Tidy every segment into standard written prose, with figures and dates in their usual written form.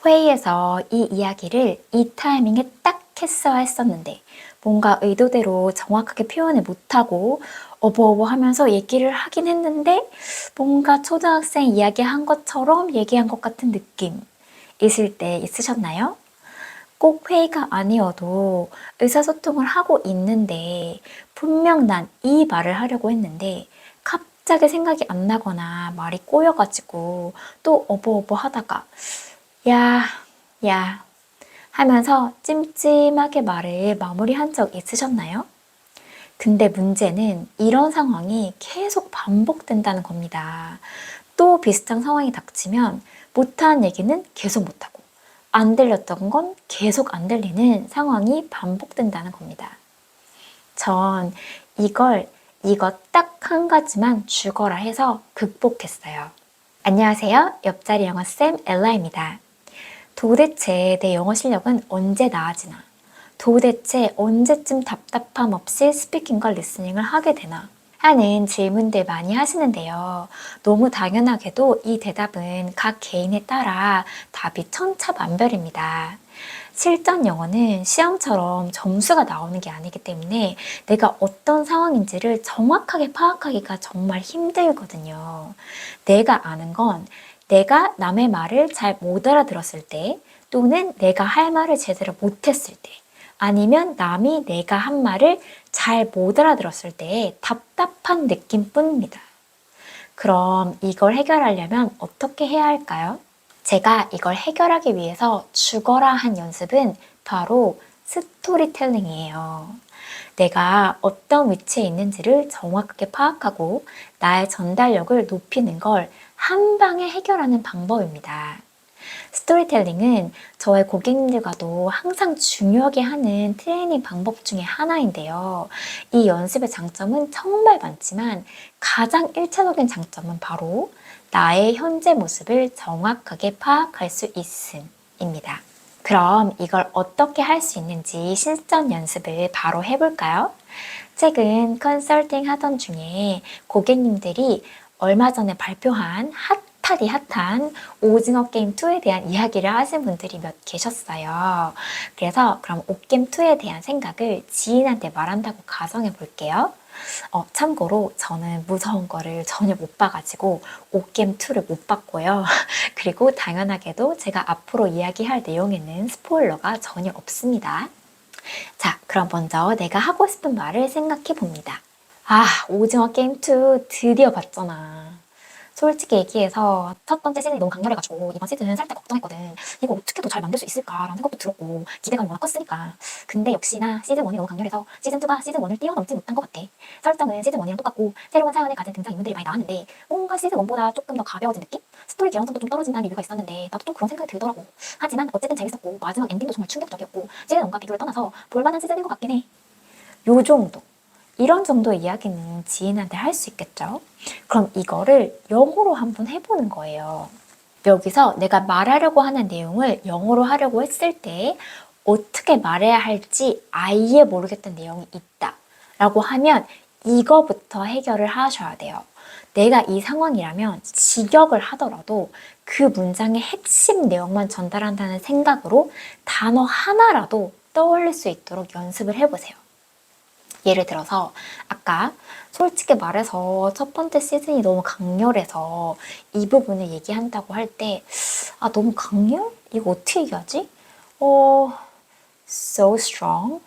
회의에서 이 이야기를 이 타이밍에 딱 했어야 했었는데 뭔가 의도대로 정확하게 표현을 못하고 어버어버 하면서 얘기를 하긴 했는데 뭔가 초등학생 이야기한 것처럼 얘기한 것 같은 느낌 있을 때 있으셨나요? 꼭 회의가 아니어도 의사소통을 하고 있는데 분명 난 이 말을 하려고 했는데 갑자기 생각이 안 나거나 말이 꼬여가지고 또 어버어버 하다가 야, 야 하면서 찜찜하게 말을 마무리한 적 있으셨나요? 근데 문제는 이런 상황이 계속 반복된다는 겁니다. 또 비슷한 상황이 닥치면 못한 얘기는 계속 못하고 안 들렸던 건 계속 안 들리는 상황이 반복된다는 겁니다. 전 이거 딱 한 가지만 죽어라 해서 극복했어요. 안녕하세요. 옆자리 영어쌤 엘라입니다. 도대체 내 영어 실력은 언제 나아지나? 도대체 언제쯤 답답함 없이 스피킹과 리스닝을 하게 되나? 하는 질문들 많이 하시는데요. 너무 당연하게도 이 대답은 각 개인에 따라 답이 천차만별입니다. 실전 영어는 시험처럼 점수가 나오는 게 아니기 때문에 내가 어떤 상황인지를 정확하게 파악하기가 정말 힘들거든요. 내가 아는 건 내가 남의 말을 잘 못 알아들었을 때 또는 내가 할 말을 제대로 못했을 때 아니면 남이 내가 한 말을 잘 못 알아들었을 때의 답답한 느낌뿐입니다. 그럼 이걸 해결하려면 어떻게 해야 할까요? 제가 이걸 해결하기 위해서 죽어라 한 연습은 바로 스토리텔링이에요. 내가 어떤 위치에 있는지를 정확하게 파악하고 나의 전달력을 높이는 걸 한 방에 해결하는 방법입니다. 스토리텔링은 저의 고객님들과도 항상 중요하게 하는 트레이닝 방법 중에 하나인데요. 이 연습의 장점은 정말 많지만 가장 1차적인 장점은 바로 나의 현재 모습을 정확하게 파악할 수 있음입니다. 그럼 이걸 어떻게 할 수 있는지 실전 연습을 바로 해볼까요? 최근 컨설팅 하던 중에 고객님들이 얼마 전에 발표한 핫한 오징어 게임 2에 대한 이야기를 하신 분들이 몇 계셨어요. 그래서 그럼 옥게임 2에 대한 생각을 지인한테 말한다고 가정해 볼게요. 참고로 저는 무서운 거를 전혀 못 봐가지고 옥게임 2를 못 봤고요. 그리고 당연하게도 제가 앞으로 이야기할 내용에는 스포일러가 전혀 없습니다. 자, 그럼 먼저 내가 하고 싶은 말을 생각해 봅니다. 오징어 게임 2 드디어 봤잖아. 솔직히 얘기해서 첫 번째 시즌이 너무 강렬해가지고 이번 시즌은 살짝 걱정했거든. 이거 어떻게 더 잘 만들 수 있을까라는 생각도 들었고 기대감이 워낙 컸으니까. 근데 역시나 시즌 1이 너무 강렬해서 시즌 2가 시즌 1을 뛰어넘지 못한 것 같아. 설정은 시즌 1이랑 똑같고 새로운 사연을 가진 등장인물들이 많이 나왔는데 뭔가 시즌 1보다 조금 더 가벼워진 느낌? 스토리 개연성도 좀 떨어진다는 리뷰가 있었는데 나도 좀 그런 생각이 들더라고. 하지만 어쨌든 재밌었고 마지막 엔딩도 정말 충격적이었고 시즌 1과 비교를 떠나서 볼만한 시즌인 것 같긴 해. 요 정도. 이런 정도의 이야기는 지인한테 할 수 있겠죠? 그럼 이거를 영어로 한번 해보는 거예요. 여기서 내가 말하려고 하는 내용을 영어로 하려고 했을 때 어떻게 말해야 할지 아예 모르겠던 내용이 있다 라고 하면 이거부터 해결을 하셔야 돼요. 내가 이 상황이라면 직역을 하더라도 그 문장의 핵심 내용만 전달한다는 생각으로 단어 하나라도 떠올릴 수 있도록 연습을 해보세요. 예를 들어서 아까 솔직히 말해서 첫 번째 시즌이 너무 강렬해서 이 부분을 얘기한다고 할 때 너무 강렬? 이거 어떻게 얘기하지? So strong?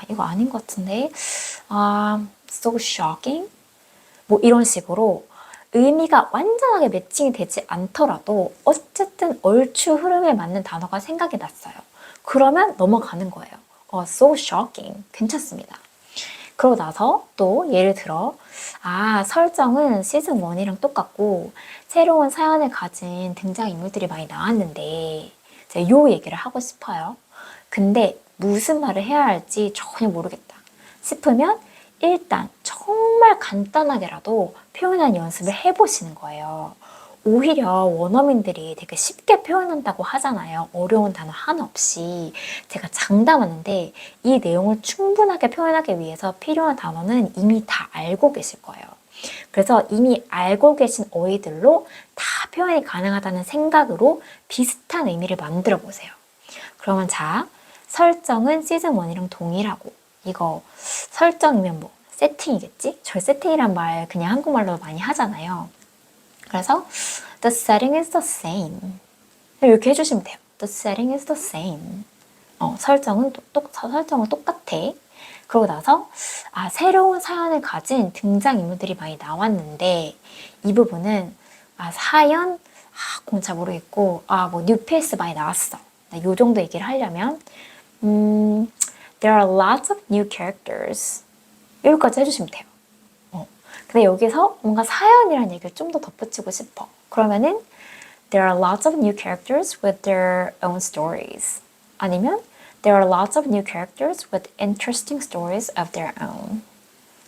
이거 아닌 것 같은데 so shocking? 뭐 이런 식으로 의미가 완전하게 매칭이 되지 않더라도 어쨌든 얼추 흐름에 맞는 단어가 생각이 났어요. 그러면 넘어가는 거예요. so shocking. 괜찮습니다. 그러고 나서 또 예를 들어 설정은 시즌 1이랑 똑같고 새로운 사연을 가진 등장인물들이 많이 나왔는데 제가 요 얘기를 하고 싶어요. 근데 무슨 말을 해야 할지 전혀 모르겠다 싶으면 일단 정말 간단하게라도 표현하는 연습을 해보시는 거예요. 오히려 원어민들이 되게 쉽게 표현한다고 하잖아요. 어려운 단어 하나 없이. 제가 장담하는데 이 내용을 충분하게 표현하기 위해서 필요한 단어는 이미 다 알고 계실 거예요. 그래서 이미 알고 계신 어휘들로 다 표현이 가능하다는 생각으로 비슷한 의미를 만들어 보세요. 그러면 자, 설정은 시즌 1이랑 동일하고, 이거 설정이면 뭐 세팅이겠지? 저 세팅이란 말 그냥 한국말로 많이 하잖아요. 그래서 the setting is the same. 이렇게 해주시면 돼요. The setting is the same. 설정은 똑같아. 그러고 나서 새로운 사연을 가진 등장인물들이 많이 나왔는데 이 부분은 사연 그건 잘 모르겠고 뭐 뉴페이스 많이 나왔어. 요 정도 얘기를 하려면 there are lots of new characters. 여기까지 해주시면 돼요. 근데 여기서 뭔가 사연이라는 얘기를 좀 더 덧붙이고 싶어. 그러면은 there are lots of new characters with their own stories. 아니면 there are lots of new characters with interesting stories of their own.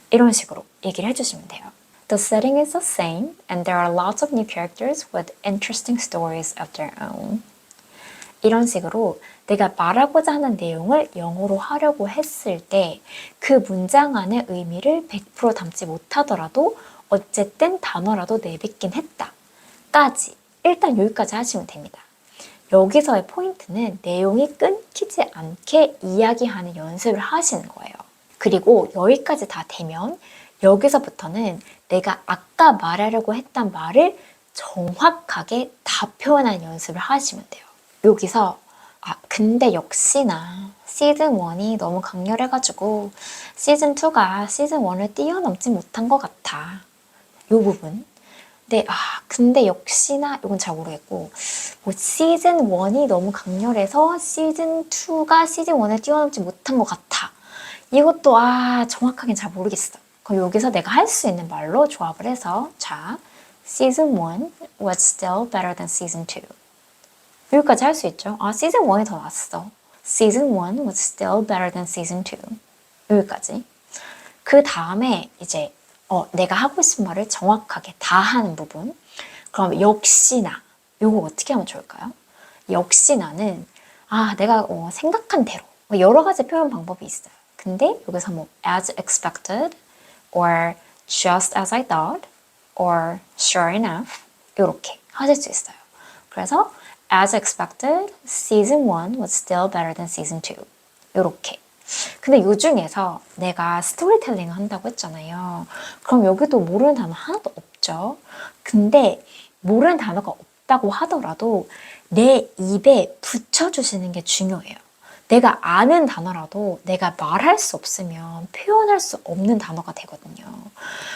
이런 식으로 얘기를 해주시면 돼요. The setting is the same and there are lots of new characters with interesting stories of their own. 이런 식으로 내가 말하고자 하는 내용을 영어로 하려고 했을 때 그 문장 안의 의미를 100% 담지 못하더라도 어쨌든 단어라도 내뱉긴 했다. 까지. 일단 여기까지 하시면 됩니다. 여기서의 포인트는 내용이 끊기지 않게 이야기하는 연습을 하시는 거예요. 그리고 여기까지 다 되면 여기서부터는 내가 아까 말하려고 했던 말을 정확하게 다 표현하는 연습을 하시면 돼요. 여기서 근데 역시나 시즌 1이 너무 강렬해가지고 시즌 2가 시즌 1을 뛰어넘지 못한 것 같아. 요 부분. 근데 역시나 이건 잘 모르겠고 뭐 시즌 1이 너무 강렬해서 시즌 2가 시즌 1을 뛰어넘지 못한 것 같아. 이것도 정확하게 잘 모르겠어. 그럼 여기서 내가 할 수 있는 말로 조합을 해서 자, season 1 was still better than season 2. 여기까지 할 수 있죠. 시즌 1이 더 낫어. season 1 was still better than season 2. 여기까지. 그 다음에 이제 내가 하고 싶은 말을 정확하게 다 하는 부분. 그럼 역시나 요거 어떻게 하면 좋을까요? 역시나는 내가 생각한 대로 여러 가지 표현 방법이 있어요. 근데 여기서 뭐 as expected or just as I thought or sure enough 이렇게 하실 수 있어요. 그래서 as expected, season 1 was still better than season 2. 이렇게. 근데 이 중에서 내가 스토리텔링을 한다고 했잖아요. 그럼 여기도 모르는 단어 하나도 없죠. 근데 모르는 단어가 없다고 하더라도 내 입에 붙여주시는 게 중요해요. 내가 아는 단어라도 내가 말할 수 없으면 표현할 수 없는 단어가 되거든요.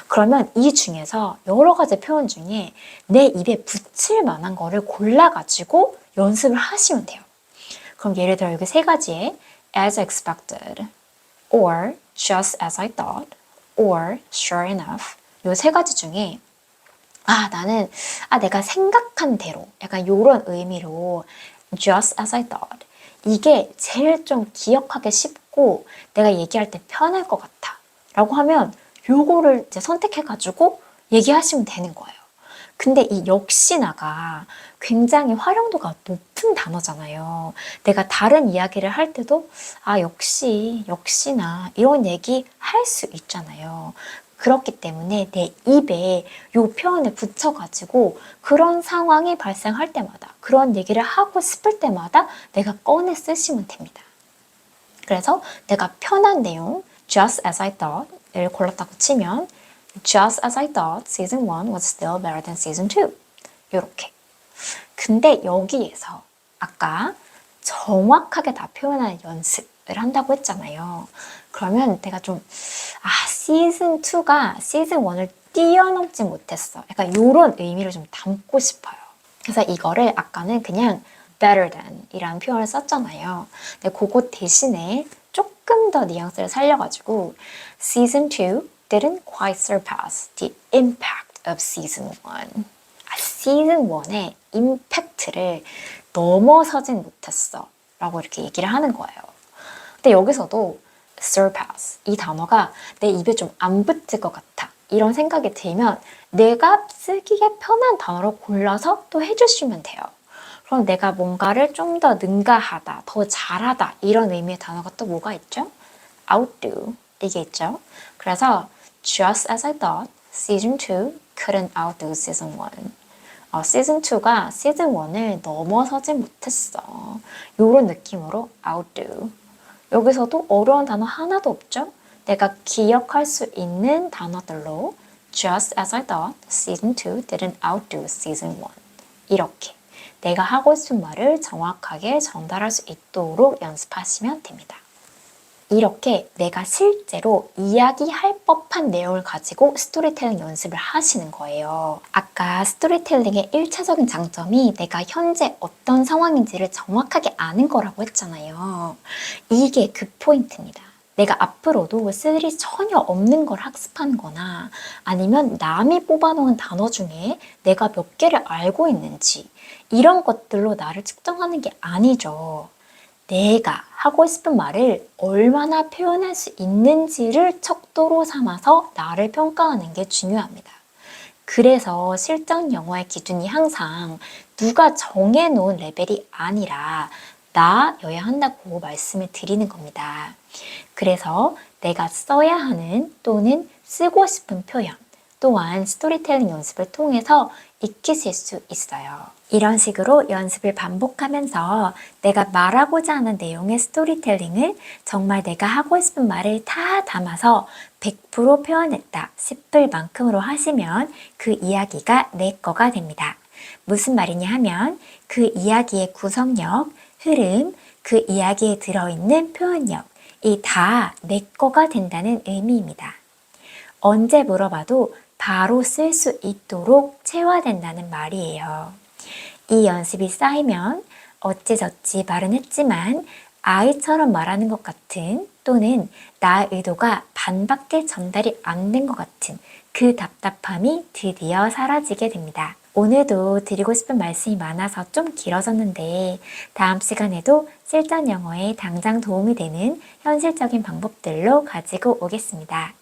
그러면 이 중에서 여러 가지 표현 중에 내 입에 붙일 만한 거를 골라가지고 연습을 하시면 돼요. 그럼 예를 들어 여기 세 가지에 as expected, or just as I thought, or sure enough 요 세 가지 중에 나는 내가 생각한 대로 약간 요런 의미로 just as I thought 이게 제일 좀 기억하기 쉽고 내가 얘기할 때 편할 것 같아 라고 하면 요거를 이제 선택해가지고 얘기하시면 되는 거예요. 근데 이 역시나가 굉장히 활용도가 높은 단어잖아요. 내가 다른 이야기를 할 때도 역시나 이런 얘기 할 수 있잖아요. 그렇기 때문에 내 입에 이 표현을 붙여가지고 그런 상황이 발생할 때마다 그런 얘기를 하고 싶을 때마다 내가 꺼내 쓰시면 됩니다. 그래서 내가 편한 내용 just as I thought을 골랐다고 치면 just as I thought season 1 was still better than season 2 이렇게. 근데 여기에서 아까 정확하게 다 표현하는 연습을 한다고 했잖아요. 그러면 내가 좀 시즌 2가 시즌 1을 뛰어넘지 못했어. 약간 이런 의미를 좀 담고 싶어요. 그래서 이거를 아까는 그냥 better than 이라는 표현을 썼잖아요. 근데 그거 대신에 조금 더 뉘앙스를 살려가지고 season 2 didn't quite surpass the impact of season 1. 시즌 1의 임팩트를 넘어서진 못했어 라고 이렇게 얘기를 하는 거예요. 근데 여기서도 surpass 이 단어가 내 입에 좀 안 붙을 것 같아 이런 생각이 들면 내가 쓰기에 편한 단어로 골라서 또 해주시면 돼요. 그럼 내가 뭔가를 좀 더 능가하다, 더 잘하다 이런 의미의 단어가 또 뭐가 있죠? outdo 이게 있죠. 그래서 just as I thought Season 2 couldn't outdo Season 1. 시즌 2가 시즌 1을 넘어서지 못했어. 요런 느낌으로 outdo. 여기서도 어려운 단어 하나도 없죠? 내가 기억할 수 있는 단어들로 Just as I thought, Season 2 didn't outdo Season 1. 이렇게 내가 하고 싶은 말을 정확하게 전달할 수 있도록 연습하시면 됩니다. 이렇게 내가 실제로 이야기할 법한 내용을 가지고 스토리텔링 연습을 하시는 거예요. 아까 스토리텔링의 1차적인 장점이 내가 현재 어떤 상황인지를 정확하게 아는 거라고 했잖아요. 이게 그 포인트입니다. 내가 앞으로도 쓸 일이 전혀 없는 걸 학습하는 거나 아니면 남이 뽑아놓은 단어 중에 내가 몇 개를 알고 있는지 이런 것들로 나를 측정하는 게 아니죠. 내가 하고 싶은 말을 얼마나 표현할 수 있는지를 척도로 삼아서 나를 평가하는 게 중요합니다. 그래서 실전 영어의 기준이 항상 누가 정해놓은 레벨이 아니라 나여야 한다고 말씀을 드리는 겁니다. 그래서 내가 써야 하는 또는 쓰고 싶은 표현 또한 스토리텔링 연습을 통해서 익히실 수 있어요. 이런 식으로 연습을 반복하면서 내가 말하고자 하는 내용의 스토리텔링을 정말 내가 하고 싶은 말을 다 담아서 100% 표현했다 싶을 만큼으로 하시면 그 이야기가 내 거가 됩니다. 무슨 말이냐 하면 그 이야기의 구성력, 흐름, 그 이야기에 들어있는 표현력, 이 다 내 거가 된다는 의미입니다. 언제 물어봐도 바로 쓸 수 있도록 체화된다는 말이에요. 이 연습이 쌓이면 어찌저찌 말은 했지만 아이처럼 말하는 것 같은 또는 나의 의도가 반밖에 전달이 안 된 것 같은 그 답답함이 드디어 사라지게 됩니다. 오늘도 드리고 싶은 말씀이 많아서 좀 길어졌는데 다음 시간에도 실전 영어에 당장 도움이 되는 현실적인 방법들로 가지고 오겠습니다.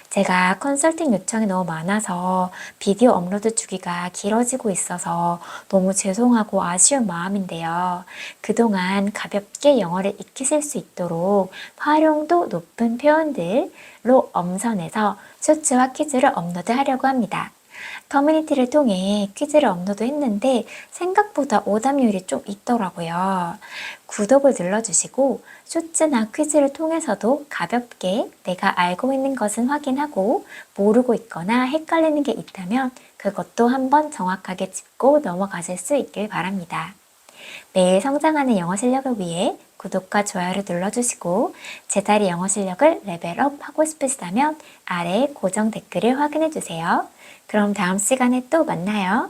제가 컨설팅 요청이 너무 많아서 비디오 업로드 주기가 길어지고 있어서 너무 죄송하고 아쉬운 마음인데요. 그동안 가볍게 영어를 익히실 수 있도록 활용도 높은 표현들로 엄선해서 쇼츠와 퀴즈를 업로드하려고 합니다. 커뮤니티를 통해 퀴즈를 업로드했는데 생각보다 오답률이 좀 있더라고요. 구독을 눌러주시고 쇼츠나 퀴즈를 통해서도 가볍게 내가 알고 있는 것은 확인하고 모르고 있거나 헷갈리는 게 있다면 그것도 한번 정확하게 짚고 넘어가실 수 있길 바랍니다. 매일 성장하는 영어 실력을 위해 구독과 좋아요를 눌러주시고 제 딸이 영어 실력을 레벨업 하고 싶으시다면 아래 고정 댓글을 확인해주세요. 그럼 다음 시간에 또 만나요.